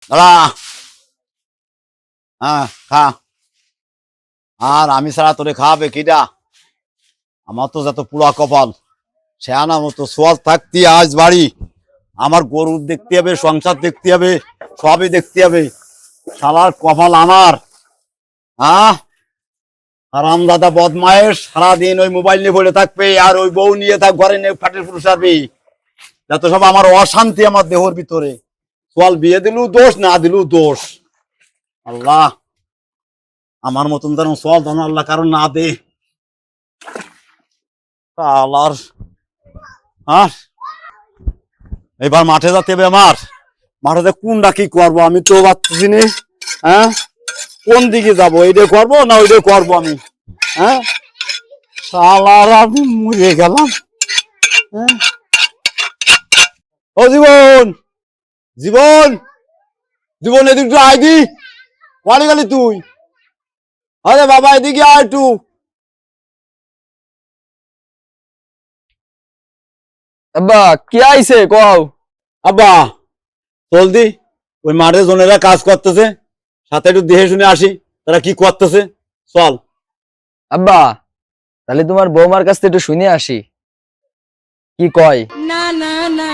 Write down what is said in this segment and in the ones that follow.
দাঁড়া। হ্যাঁ খা। আর আমি ছাড়া তোরে খাওয়াবে কিডা? আমার তো যত পুরা কপাল, সেয়ানা মতো সোয়াল থাকতে আজ বাড়ি। আমার গরু দেখতে হবে, সংসার দেখতে হবে, সবই দেখতে হবে। শালার কপাল আমার। হ্যাঁ, হারামজাদা বদমায়েশ সারাদিন ওই মোবাইল নিয়ে পড়ে থাকবে আর ওই বউ নিয়ে থাক ঘরে নিয়ে ফাটের পুরুষ আসবি। যত সব আমার অশান্তি আমার দেহর ভিতরে। সোয়াল বিয়ে দিলু দোষ, না দিলু দোষ। আল্লাহ, আমার মতন যেন সোয়াল যেন আল্লাহ কারণ না দে। আল্লাহর আর এবার মাঠে যেতে হবে আমার। মাঠে কোনটা কি করবো আমি তো ভাবতেছি নে। হ্যাঁ, কোন দিকে যাবো? এইটা করবো না ওইটা করবো আমি? হ্যাঁ, শালার আমি মরে গেলাম। হ্যাঁ, ও জীবন, জীবন, জীবন এদিকে আইদি। কোয়ালে গেলি তুই? আরে বাবা এদিকে আয় একটু। আব্বা কি আইছে কও? আব্বা জলদি, ওই মাঠে জনেরা কাজ করতেছে, সাথে একটু দেখে শুনে আসি তারা কি করতেছে। চল। আব্বা তাহলে তোমার বৌমার কাছ থেকে একটু শুনে আসি কি কয়। না না না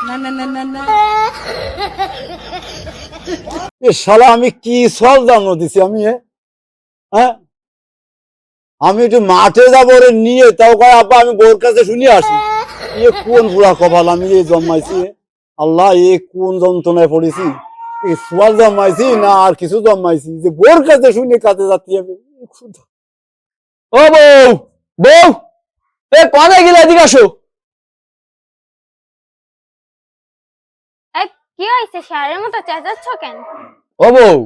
না না না না না এ শালা আমি কি সব জানো দিছি আমি? হ্যাঁ, আমি একটু মাঠে যাবো রে নিয়ে, তাও কয় আব্বা আমি বউর কাছে শুনে আসি। এ কোন বুড়া কপাল আমি এই জন্মাইছি। আল্লাহ, এ কোন যন্ত্রণায় পড়েছি। এই সোয়াল জন্মাইছি না আর কিছু জন্মাইছি যে বউর কাছে শুনে কাজে যাতে হবে। ও বউ, বউ এ কোনে গেলে? এদিকে আসো। কি হয়েছে? শেয়ারের মতো চেঁচাচ্ছ কেন? ও বউ,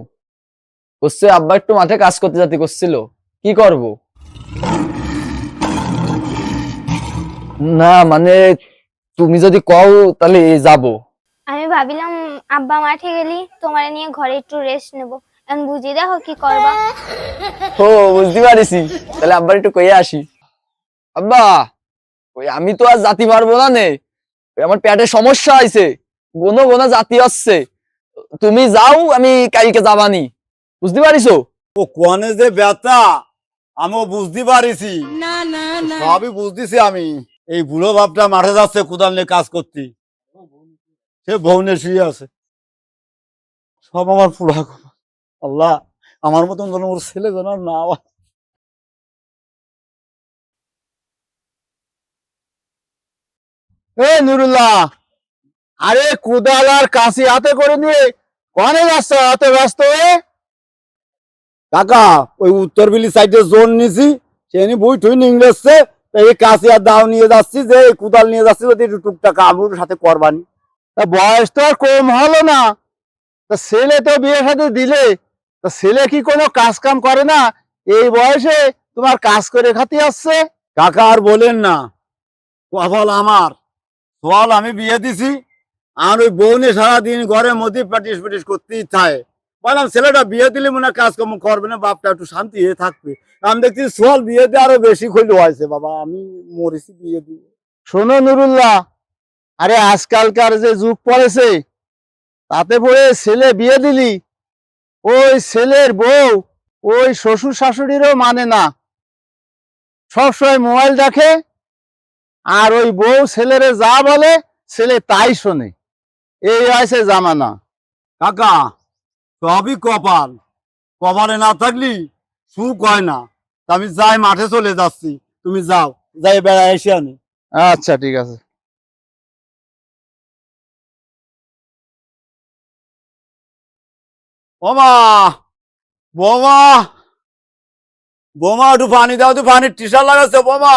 বলছে আব্বা একটু মাঠে কাজ করতে যেতে করছিল, কি করব? না মানে তুমি যদি কও তাহলে যাব। আমি ভাবিলাম আব্বা মাঠে গেলি তোমার নিয়ে ঘরে একটু রেস্ট নেবো। এখন বুঝি দেখো কি করবা। ও বুঝতে পারিছি, তাহলে আব্বার একটু কইয়া আসি। আব্বা ওই আমি তো আর জাতি পারবো না নে, ওই আমার পেটে সমস্যা হয়েছে, গোনো গোনা জাতি হচ্ছে। তুমি যাও, আমি কালকে যাবানি, বুঝতে পারিছো? ও কোনে যে ব্যথা আমিও বুঝতে পারিছি, না না না সবই বুঝতেছি আমি। এই বুড়ো বাপটা মাঠে যাচ্ছে কোদাল নিয়ে কাজ করতে, সে বউনে শুয়ে আছে। সব আমার পুরা কপাল। আল্লাহ, আমার মতন যেন ওর ছেলে যেন আর না হয়। এ নুরুল্লাহ, আরে কোদাল আর কাশি হাতে করে নিয়ে কনে যাচ্ছ এত ব্যস্ত হয়ে? কাকা ওই উত্তর বিলি সাইডে জোন নিছি, সে বই ঠুই নিংড়েছে। এই কাশি আর দাও নিয়ে যাচ্ছি, যে কোদাল নিয়ে যাচ্ছি যদি একটু টুকটাক আমুর সাথে করবানি। তা বয়স তো আর কম হলো না, তা ছেলে তো বিয়ে সাথে দিলে, তা ছেলে কি কোনো কাজ কাম করে না? এই বয়সে তোমার কাজ করে খাতি আসছে। কাকা আর বলেন না, কপাল আমার। ফল আমি বিয়ে দিছি আর ওই বউনে সারাদিন ঘরের মধ্যে প্যাটিস প্যাটিস করতেই চায়। বললাম ছেলেটা বিয়ে দিলে মনে হয় কাজকর্ম করবে না, বাপটা একটু শান্তি হয়ে থাকবে। আমি দেখছি সোয়াল বিয়ে দিয়ে আরো বেশি খৈল হয়েছে। বাবা আমি মরেছি বিয়ে দিয়ে। শোনো নুরুল্লাহ, আরে আজকালকার যে যুগ পড়েছে, তাতে পরে ছেলে বিয়ে দিলি, ওই ছেলের বউ ওই শ্বশুর শাশুড়িরও মানে না, সবসময় মোবাইল দেখে। আর ওই বউ ছেলেরে যা বলে ছেলে তাই শোনে। এই হয়েছে জামানা। কাকা সবই কপাল, কপালে না থাকলি সুখ হয় না। তা আমি যাই, মাঠে চলে যাচ্ছি, তুমি যাও, যাই বেড়া এসে আনি। আচ্ছা ঠিক আছে। ওমা, বোমা, বোমা একটু পানি দাও তো, পানির টিসা লাগাচ্ছে বোমা।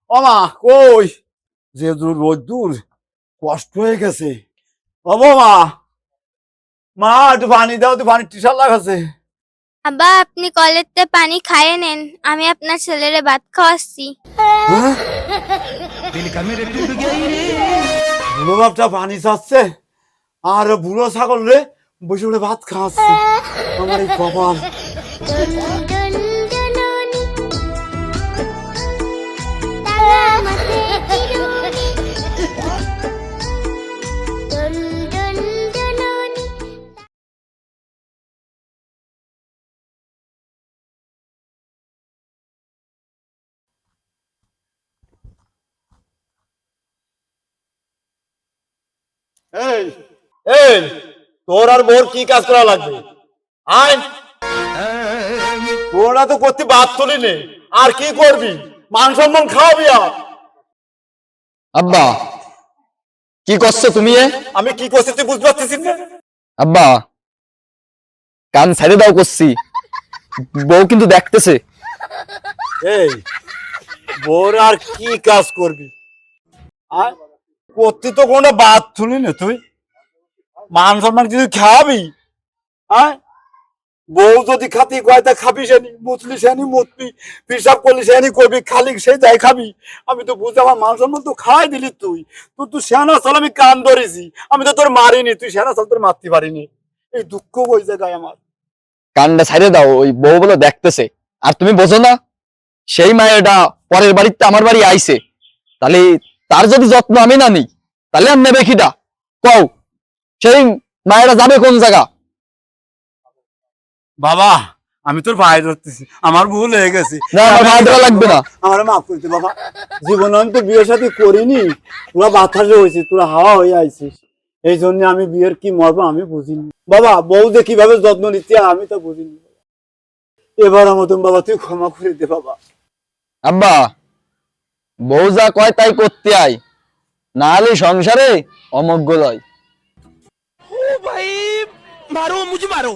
ওমা কই, যে দূর রোদ দূর, কষ্ট হয়ে গেছে। ও বোমা, মা একটু পানি দাও তো, পানির টিসা লাগাচ্ছে। আব্বা আপনি কলেরতে পানি খাইয়ে নেন, আমি আপনার ছেলেরে ভাত খাওয়াচ্ছি। হ্যাঁ? বুড়ো বাপটা পানি চাচ্ছে আর বুড়ো ছাগল রে বসে বসে ভাত খাওয়াচ্ছে। আমার এই কপাল। এই এই তোর আর বোর কি কাজ করা লাগবে? আয়, তোরা তো করতে বাদ তুলি নে, আর কি করবি? মান সম্মান খাওয়াবি আর। আব্বা কি করছো তুমি আমি কি করছি তুই বুঝতে পারছিস না? আব্বা কান ছেড়ে দাও করছি, বউ কিন্তু দেখতেছে। এই বোর আর কি কাজ করবি? আয়, করতে তো কোনো বাদ তুলি না তুই। মান সম্মান কি তুই খাওয়াবি? আয়, বউ যদি খাতি কয়টা খাবি সেনি, মুতলি সেনি মুতবি, পিসাব করলি সেনি করবি, খালি সেই যাই খাবি। আমি তো বুঝতে, আমার মান সম্মান তো খাওয়াই দিলি তুই। তুই সেনা চল, আমি কান ধরেছি, আমি তো তোর মারিনি, তুই সেনা চল তোর মারতে পারিনি। এই দুঃখ ওই জায়গায় আমার। কানটা ছেড়ে দাও, ওই বউ বলে দেখতেছে। আর তুমি বোঝো না, সেই মায়েরটা পরের বাড়িতে আমার বাড়ি আইছে, তাহলে তার যদি যত্ন আমি না নিই তাহলে আর নেবে কিটা কও? সেই মায়েরা যাবে কোন জায়গা? বাবা আমি তোর ভাই ধরতেছি, আমার ভুল হয়ে গেছে। না, আমার ভাই ধরা লাগবে না। আমার মাফ করতে বাবা। জীবনে আমি তো বিয়ের সাথে করিনি, তোরা বাতাসে হয়েছে, তোরা হাওয়া হয়ে আইছিস, এই জন্য আমি বিয়ের কি মর্ম আমি বুঝিনি বাবা। বউ যে কিভাবে যত্ন নিচ্ছে আমি তো বুঝিনি। এবার মতন বাবা তুই ক্ষমা করে দে বাবা। আব্বা বউ যা কয় তাই করতে আয়, না হলে সংসারে অমঙ্গল হয়। ओ भाई मारो मुझे मारो